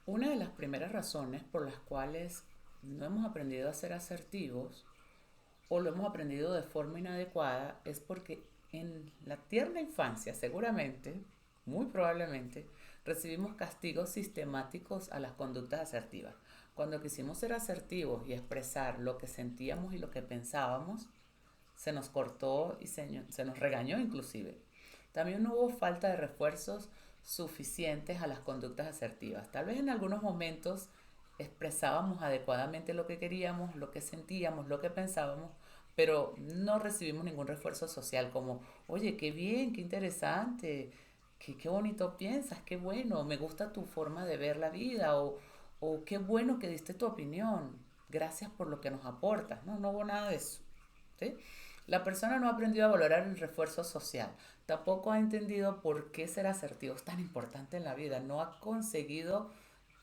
Una de las primeras razones por las cuales no hemos aprendido a ser asertivos o lo hemos aprendido de forma inadecuada es porque en la tierna infancia, seguramente, muy probablemente, recibimos castigos sistemáticos a las conductas asertivas. Cuando quisimos ser asertivos y expresar lo que sentíamos y lo que pensábamos, se nos cortó y se nos regañó inclusive. También no hubo falta de refuerzos suficientes a las conductas asertivas. Tal vez en algunos momentos expresábamos adecuadamente lo que queríamos, lo que sentíamos, lo que pensábamos, pero no recibimos ningún refuerzo social como, oye, qué bien, qué interesante, qué bonito piensas, qué bueno, me gusta tu forma de ver la vida o qué bueno que diste tu opinión, gracias por lo que nos aportas. No, no hubo nada de eso. ¿Sí? La persona no ha aprendido a valorar el refuerzo social, tampoco ha entendido por qué ser asertivo es tan importante en la vida, no ha conseguido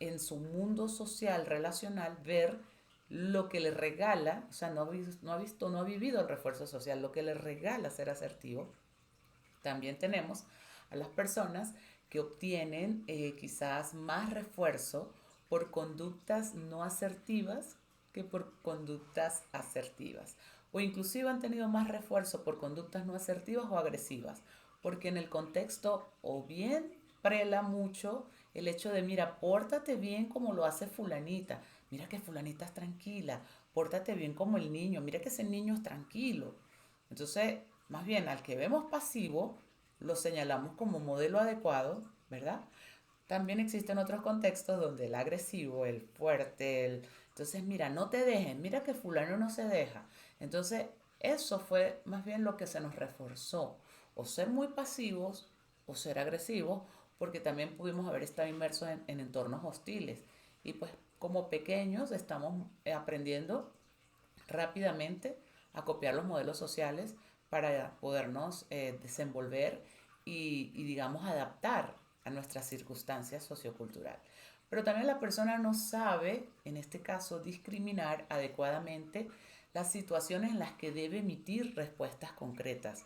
en su mundo social, relacional, ver lo que le regala, o sea, no ha vivido el refuerzo social, lo que le regala ser asertivo. También tenemos a las personas que obtienen quizás más refuerzo por conductas no asertivas que por conductas asertivas. O inclusive han tenido más refuerzo por conductas no asertivas o agresivas. Porque en el contexto o bien prela mucho el hecho de, mira, pórtate bien como lo hace fulanita. Mira que fulanita es tranquila. Pórtate bien como el niño. Mira que ese niño es tranquilo. Entonces, más bien, al que vemos pasivo, lo señalamos como modelo adecuado, ¿verdad? También existen otros contextos donde el agresivo, el fuerte, entonces mira, no te dejen, mira que fulano no se deja. Entonces, eso fue más bien lo que se nos reforzó, o ser muy pasivos o ser agresivos, porque también pudimos haber estado inmersos en entornos hostiles. Y pues como pequeños estamos aprendiendo rápidamente a copiar los modelos sociales para podernos desenvolver y, digamos, adaptar a nuestras circunstancias socioculturales. Pero también la persona no sabe, en este caso, discriminar adecuadamente las situaciones en las que debe emitir respuestas concretas.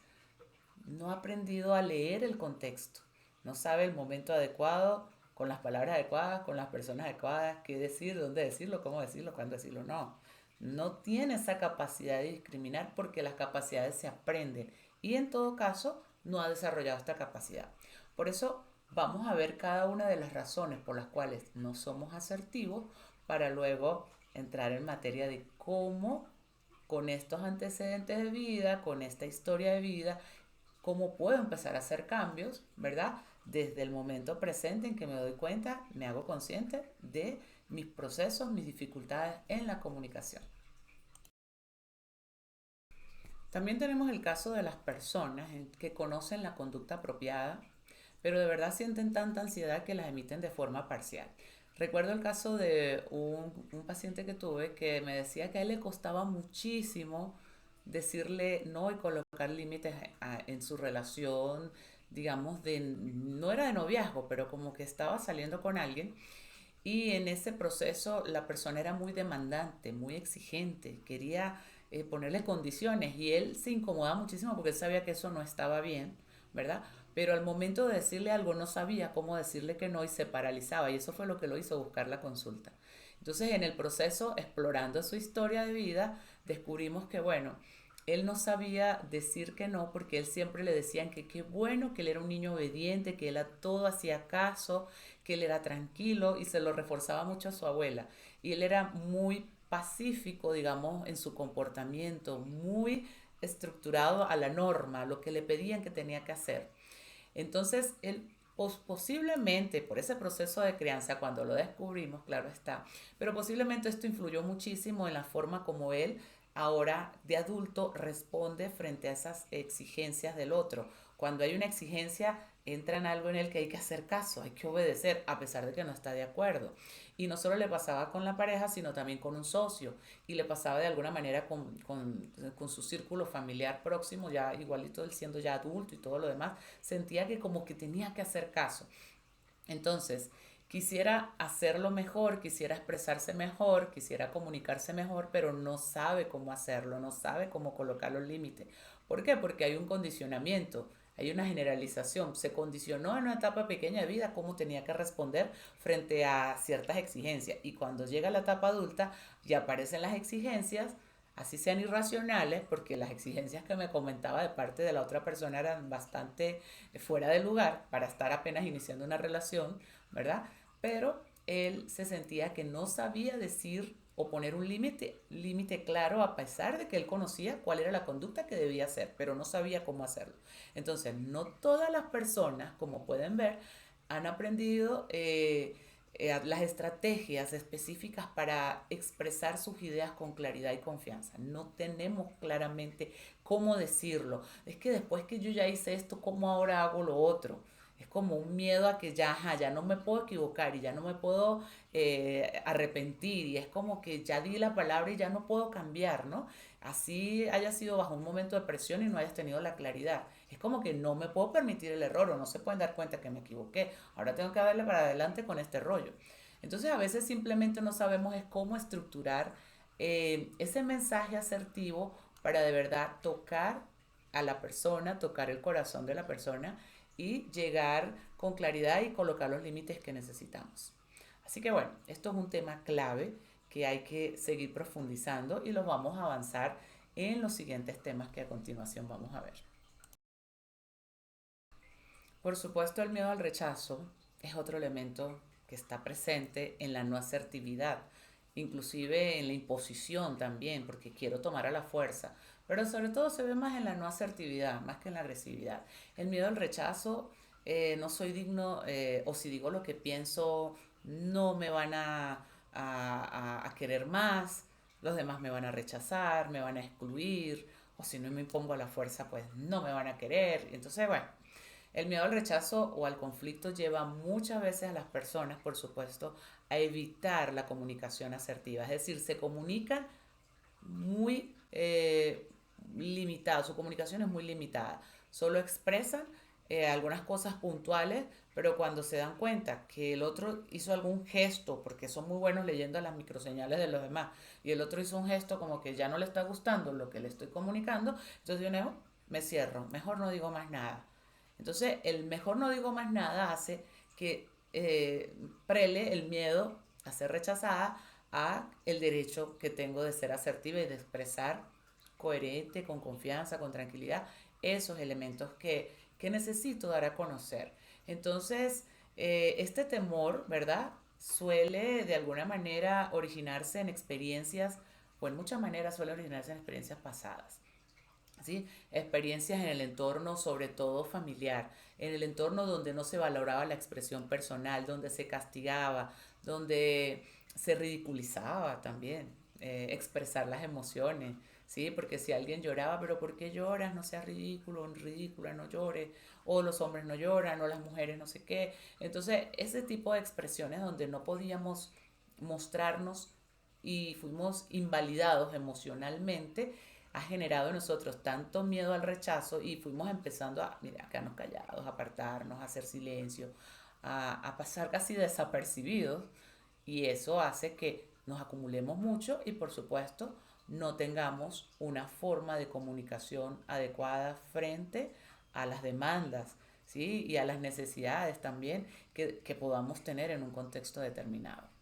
No ha aprendido a leer el contexto, no sabe el momento adecuado, con las palabras adecuadas, con las personas adecuadas, qué decir, dónde decirlo, cómo decirlo, cuándo decirlo. No, no tiene esa capacidad de discriminar porque las capacidades se aprenden y en todo caso no ha desarrollado esta capacidad. Por eso vamos a ver cada una de las razones por las cuales no somos asertivos para luego entrar en materia de cómo con estos antecedentes de vida, con esta historia de vida, cómo puedo empezar a hacer cambios, ¿verdad? Desde el momento presente en que me doy cuenta, me hago consciente de mis procesos, mis dificultades en la comunicación. También tenemos el caso de las personas que conocen la conducta apropiada, pero de verdad sienten tanta ansiedad que las emiten de forma parcial. Recuerdo el caso de un paciente que tuve que me decía que a él le costaba muchísimo decirle no y colocar límites en su relación, digamos, no era de noviazgo, pero como que estaba saliendo con alguien y en ese proceso la persona era muy demandante, muy exigente, quería ponerle condiciones y él se incomodaba muchísimo porque él sabía que eso no estaba bien, ¿verdad? Pero al momento de decirle algo no sabía cómo decirle que no y se paralizaba y eso fue lo que lo hizo buscar la consulta. Entonces en el proceso, explorando su historia de vida, descubrimos que, bueno, él no sabía decir que no porque él siempre le decían que qué bueno, que él era un niño obediente, que él a todo hacía caso, que él era tranquilo y se lo reforzaba mucho a su abuela. Y él era muy pacífico, digamos, en su comportamiento, muy estructurado a la norma, a lo que le pedían que tenía que hacer. Entonces, él posiblemente por ese proceso de crianza, cuando lo descubrimos, claro está, pero posiblemente esto influyó muchísimo en la forma como él ahora de adulto responde frente a esas exigencias del otro. Cuando hay una exigencia, entra en algo en el que hay que hacer caso, hay que obedecer, a pesar de que no está de acuerdo. Y no solo le pasaba con la pareja, sino también con un socio. Y le pasaba de alguna manera con su círculo familiar próximo, ya igualito él siendo ya adulto y todo lo demás, sentía que como que tenía que hacer caso. Entonces, quisiera hacerlo mejor, quisiera expresarse mejor, quisiera comunicarse mejor, pero no sabe cómo hacerlo, no sabe cómo colocar los límites. ¿Por qué? Porque hay un condicionamiento. Hay una generalización. Se condicionó en una etapa pequeña de vida cómo tenía que responder frente a ciertas exigencias. Y cuando llega la etapa adulta, ya aparecen las exigencias, así sean irracionales, porque las exigencias que me comentaba de parte de la otra persona eran bastante fuera de lugar para estar apenas iniciando una relación, ¿verdad? Pero él se sentía que no sabía decir o poner un límite claro, a pesar de que él conocía cuál era la conducta que debía hacer, pero no sabía cómo hacerlo. Entonces, no todas las personas, como pueden ver, han aprendido las estrategias específicas para expresar sus ideas con claridad y confianza. No tenemos claramente cómo decirlo. Es que después que yo ya hice esto, ¿cómo ahora hago lo otro? Es como un miedo a que ya, ajá, ya no me puedo equivocar y ya no me puedo arrepentir, y es como que ya di la palabra y ya no puedo cambiar, ¿no? Así haya sido bajo un momento de presión y no hayas tenido la claridad. Es como que no me puedo permitir el error, o no se pueden dar cuenta que me equivoqué. Ahora tengo que darle para adelante con este rollo. Entonces a veces simplemente no sabemos es cómo estructurar ese mensaje asertivo para de verdad tocar a la persona, tocar el corazón de la persona y llegar con claridad y colocar los límites que necesitamos. Así que bueno, esto es un tema clave que hay que seguir profundizando y lo vamos a avanzar en los siguientes temas que a continuación vamos a ver. Por supuesto, el miedo al rechazo es otro elemento que está presente en la no asertividad, inclusive en la imposición también, porque quiero tomar a la fuerza, pero sobre todo se ve más en la no asertividad, más que en la agresividad. El miedo al rechazo, no soy digno, o si digo lo que pienso, no me van a querer más, los demás me van a rechazar, me van a excluir, o si no me impongo a la fuerza, pues no me van a querer. Entonces, bueno, el miedo al rechazo o al conflicto lleva muchas veces a las personas, por supuesto, a evitar la comunicación asertiva. Es decir, se comunican muy limitado, su comunicación es muy limitada. Solo expresan algunas cosas puntuales, pero cuando se dan cuenta que el otro hizo algún gesto, porque son muy buenos leyendo las microseñales de los demás, y el otro hizo un gesto como que ya no le está gustando lo que le estoy comunicando, entonces yo no, me cierro, mejor no digo más nada. Entonces, el mejor no digo más nada hace que prele el miedo a ser rechazada a el derecho que tengo de ser asertiva y de expresar coherente, con confianza, con tranquilidad, esos elementos que necesito dar a conocer. Entonces, este temor, ¿verdad? Suele de alguna manera originarse en experiencias, o en muchas maneras suele originarse en experiencias pasadas. ¿Sí? Experiencias en el entorno, sobre todo familiar, en el entorno donde no se valoraba la expresión personal, donde se castigaba, donde se ridiculizaba también, expresar las emociones, ¿sí? Porque si alguien lloraba, pero ¿por qué lloras? No seas ridículo, ridícula, no llores, o los hombres no lloran, o las mujeres no sé qué. Entonces, ese tipo de expresiones donde no podíamos mostrarnos y fuimos invalidados emocionalmente, ha generado en nosotros tanto miedo al rechazo, y fuimos empezando a, mira, a quedarnos callados, a apartarnos, a hacer silencio, a pasar casi desapercibidos, y eso hace que nos acumulemos mucho y por supuesto no tengamos una forma de comunicación adecuada frente a las demandas, ¿sí? Y a las necesidades también que podamos tener en un contexto determinado.